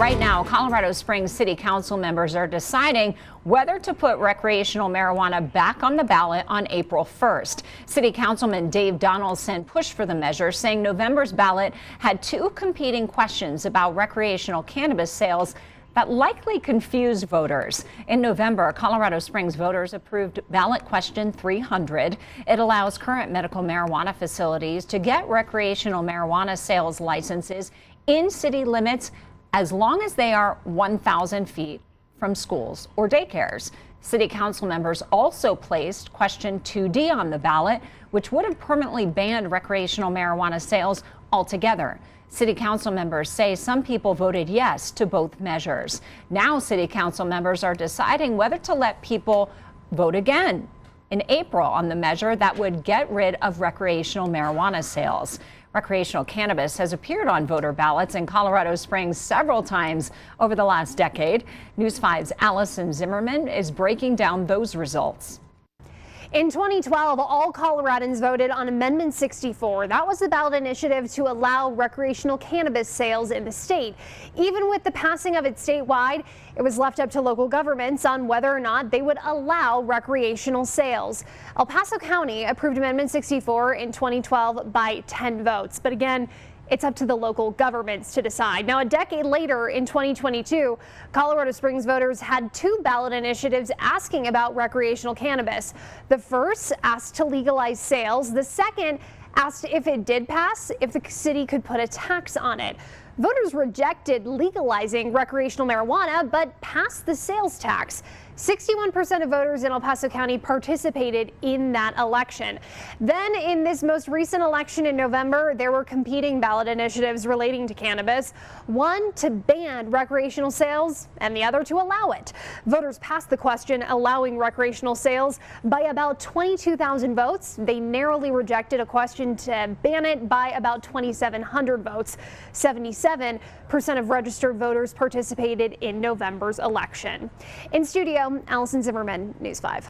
Right now, Colorado Springs City Council members are deciding whether to put recreational marijuana back on the ballot on April 1st. City Councilman Dave Donaldson pushed for the measure, saying November's ballot had two competing questions about recreational cannabis sales that likely confused voters. In November, Colorado Springs voters approved ballot question 300. It allows current medical marijuana facilities to get recreational marijuana sales licenses in city limits as long as they are 1,000 feet from schools or daycares. City council members also placed question 2D on the ballot, which would have permanently banned recreational marijuana sales altogether. City council members say some people voted yes to both measures. Now city council members are deciding whether to let people vote again in April on the measure that would get rid of recreational marijuana sales. Recreational cannabis has appeared on voter ballots in Colorado Springs several times over the last decade. News 5's Allison Zimmerman is breaking down those results. In 2012, all Coloradans voted on Amendment 64. That was the ballot initiative to allow recreational cannabis sales in the state. Even with the passing of it statewide, it was left up to local governments on whether or not they would allow recreational sales. El Paso County approved Amendment 64 in 2012 by 10 votes. But again, it's up to the local governments to decide. Now, a decade later, in 2022, Colorado Springs voters had two ballot initiatives asking about recreational cannabis. The first asked to legalize sales. The second asked, if it did pass, if the city could put a tax on it. Voters rejected legalizing recreational marijuana, but passed the sales tax. 61% of voters in El Paso County participated in that election. Then in this most recent election in November, there were competing ballot initiatives relating to cannabis. One to ban recreational sales and the other to allow it. Voters passed the question allowing recreational sales by about 22,000 votes. They narrowly rejected a question to ban it by about 2,700 votes. 77% of registered voters participated in November's election. In studio, Allison Zimmerman, News 5.